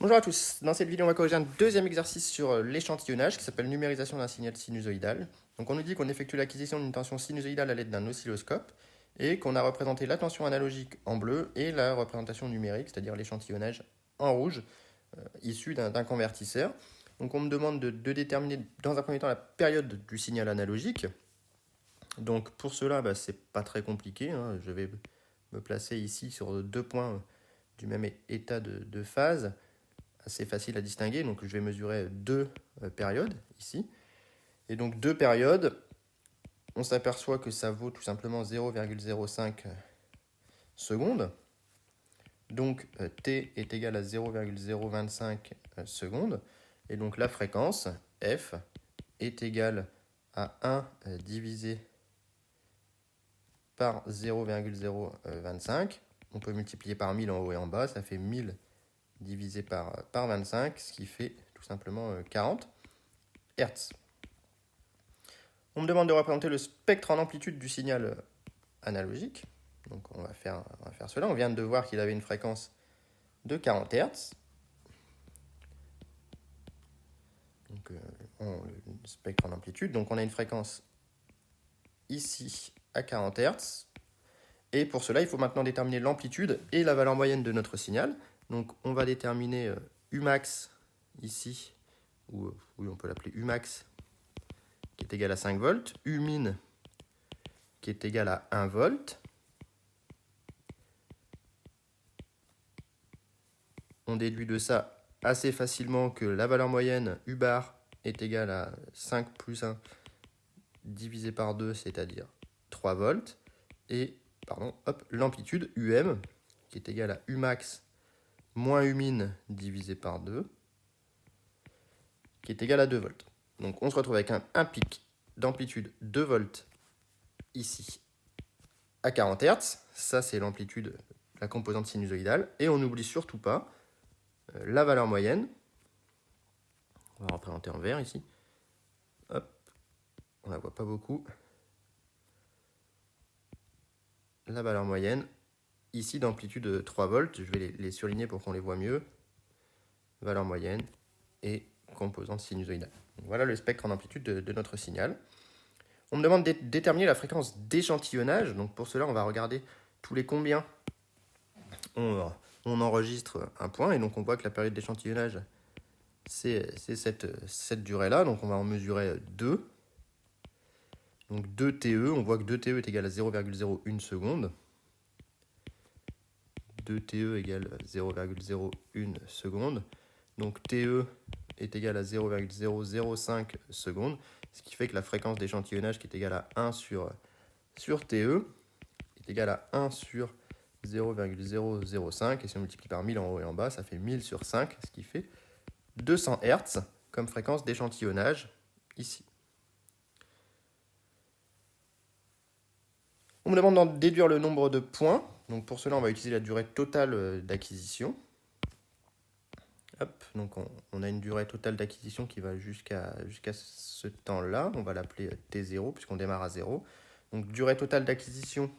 Bonjour à tous, dans cette vidéo on va corriger un deuxième exercice sur l'échantillonnage qui s'appelle numérisation d'un signal sinusoïdal. Donc on nous dit qu'on effectue l'acquisition d'une tension sinusoïdale à l'aide d'un oscilloscope et qu'on a représenté la tension analogique en bleu et la représentation numérique, c'est-à-dire l'échantillonnage en rouge, issu d'un convertisseur. Donc on me demande de déterminer dans un premier temps la période du signal analogique. Donc pour cela, c'est pas très compliqué, hein. Je vais me placer ici sur deux points du même état de phase, assez facile à distinguer. Donc je vais mesurer deux périodes ici. Et donc deux périodes, on s'aperçoit que ça vaut tout simplement 0,05 secondes. Donc t est égal à 0,025 secondes. Et donc la fréquence, f, est égale à 1 divisé par 0,025. On peut multiplier par 1000 en haut et en bas, ça fait 1000 divisé par 25, ce qui fait tout simplement 40 Hz. On me demande de représenter le spectre en amplitude du signal analogique. Donc on va faire cela. On vient de voir qu'il avait une fréquence de 40 Hz. Donc le spectre en amplitude. Donc on a une fréquence ici à 40 Hz. Et pour cela, il faut maintenant déterminer l'amplitude et la valeur moyenne de notre signal. Donc on va déterminer Umax ici, ou oui, on peut l'appeler Umax, qui est égal à 5 volts, Umin, qui est égal à 1 volt. On déduit de ça assez facilement que la valeur moyenne U bar est égale à 5 plus 1 divisé par 2, c'est-à-dire 3 volts. Et l'amplitude UM, qui est égale à Umax moins Umin divisé par 2, qui est égal à 2 volts. Donc on se retrouve avec un pic d'amplitude 2 volts ici à 40 Hz. Ça, c'est l'amplitude de la composante sinusoïdale. Et on n'oublie surtout pas la valeur moyenne. On va représenter en vert ici. Hop, on ne la voit pas beaucoup. La valeur moyenne, ici d'amplitude 3 volts, je vais les surligner pour qu'on les voit mieux. Valeur moyenne et composante sinusoïdale. Donc voilà le spectre en amplitude de notre signal. On me demande de déterminer la fréquence d'échantillonnage. Donc pour cela, on va regarder tous les combien on enregistre un point. Et donc on voit que la période d'échantillonnage, c'est cette durée-là. Donc on va en mesurer 2. Donc 2 TE, on voit que 2 TE est égal à 0,01 seconde. 2 TE égale 0,01 seconde. Donc TE est égal à 0,005 secondes, ce qui fait que la fréquence d'échantillonnage qui est égale à 1 sur TE est égale à 1 sur 0,005. Et si on multiplie par 1000 en haut et en bas, ça fait 1000 sur 5, ce qui fait 200 Hz comme fréquence d'échantillonnage ici. On me demande d'en déduire le nombre de points. Donc pour cela, on va utiliser la durée totale d'acquisition. Hop, donc on a une durée totale d'acquisition qui va jusqu'à ce temps-là. On va l'appeler T0 puisqu'on démarre à 0. Donc durée totale d'acquisition.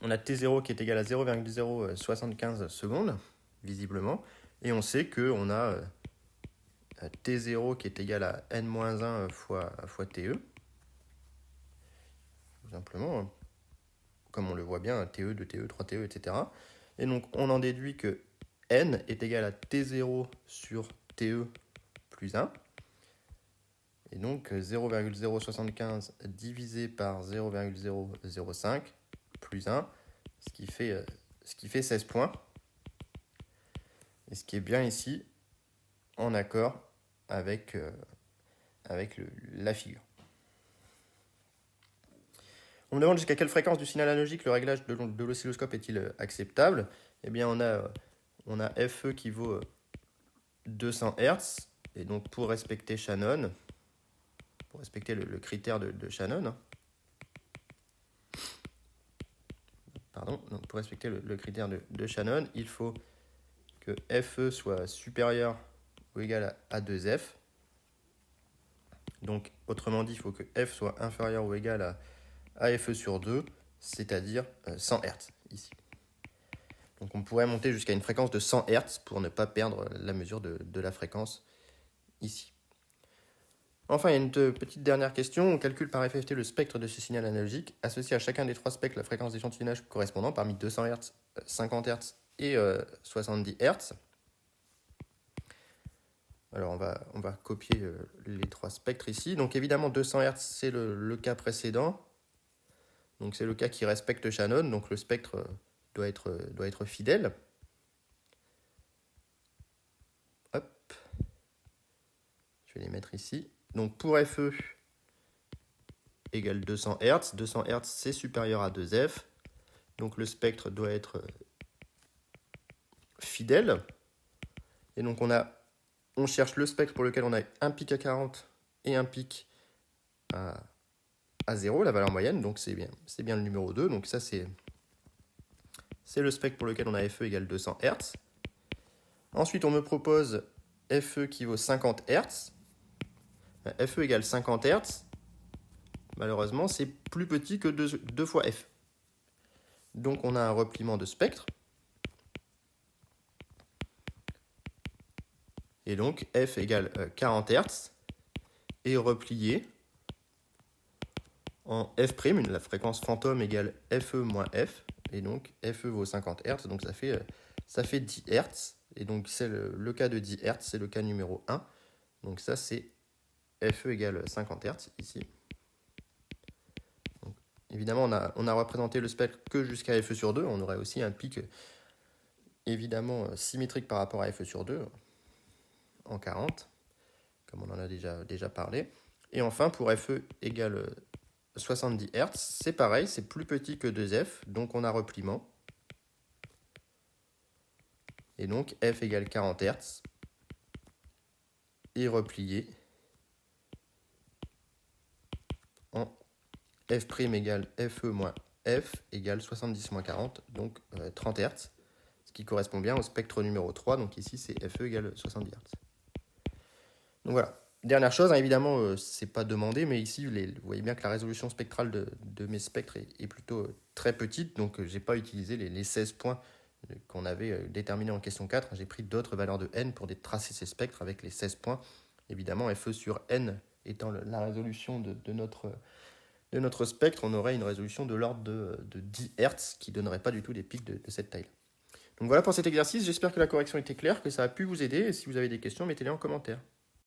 On a T0 qui est égal à 0,075 secondes, visiblement. Et on sait qu'on a T0 qui est égal à N-1 fois TE. Tout simplement, comme on le voit bien, TE, 2TE, 3TE, etc. Et donc on en déduit que N est égal à T0 sur TE plus 1. Et donc 0,075 divisé par 0,005 plus 1, ce qui fait 16 points. Et ce qui est bien ici, en accord avec la figure. On me demande jusqu'à quelle fréquence du signal analogique le réglage de l'oscilloscope est-il acceptable. Eh bien, on a FE qui vaut 200 Hz. Et donc, pour respecter Shannon, pour respecter le critère de Shannon, donc pour respecter le critère de Shannon, il faut que FE soit supérieur ou égal à 2F. Donc, autrement dit, il faut que F soit inférieur ou égal à FE sur 2, c'est-à-dire 100 Hz ici. Donc on pourrait monter jusqu'à une fréquence de 100 Hz pour ne pas perdre la mesure de la fréquence ici. Enfin, il y a une petite dernière question. On calcule par FFT le spectre de ce signal analogique, associé à chacun des trois spectres la fréquence d'échantillonnage correspondant parmi 200 Hz, 50 Hz et 70 Hz. Alors on va copier les trois spectres ici. Donc évidemment 200 Hz c'est le cas précédent. Donc c'est le cas qui respecte Shannon, donc le spectre doit être fidèle. Hop. Je vais les mettre ici. Donc pour FE égale 200 Hz. 200 Hz c'est supérieur à 2F. Donc le spectre doit être fidèle. Et donc on cherche le spectre pour lequel on a un pic à 40 et un pic à 0, la valeur moyenne. Donc c'est bien le numéro 2. Donc ça c'est le spectre pour lequel on a FE égale 200 Hz. Ensuite on me propose FE qui vaut 50 Hz. FE égale 50 Hz. Malheureusement c'est plus petit que 2 fois F. Donc on a un repliement de spectre. Et donc F égale 40 Hz est replié en F', la fréquence fantôme égale FE moins F. Et donc FE vaut 50 Hz, donc ça fait 10 Hz. Et donc c'est le cas de 10 Hz, c'est le cas numéro 1. Donc ça c'est FE égale 50 Hz ici. Donc, évidemment on a représenté le spectre que jusqu'à FE sur 2. On aurait aussi un pic évidemment symétrique par rapport à FE sur 2 en 40, comme on en a déjà parlé. Et enfin pour FE égale 70 Hz, c'est pareil, c'est plus petit que 2F, donc on a repliement. Et donc F égale 40 Hz est replié en F' égale FE moins F égale 70 moins 40, donc 30 Hz, ce qui correspond bien au spectre numéro 3, donc ici c'est FE égale 70 Hz. Donc voilà. Dernière chose, hein, évidemment, c'est pas demandé, mais ici, vous voyez bien que la résolution spectrale de mes spectres est plutôt très petite, donc j'ai pas utilisé les 16 points qu'on avait déterminés en question 4. J'ai pris d'autres valeurs de n pour tracer ces spectres avec les 16 points. Évidemment, FE sur n étant la résolution de notre spectre, on aurait une résolution de l'ordre de 10 Hz qui ne donnerait pas du tout des pics de cette taille. Donc voilà pour cet exercice, j'espère que la correction était claire, que ça a pu vous aider, et si vous avez des questions, mettez-les en commentaire.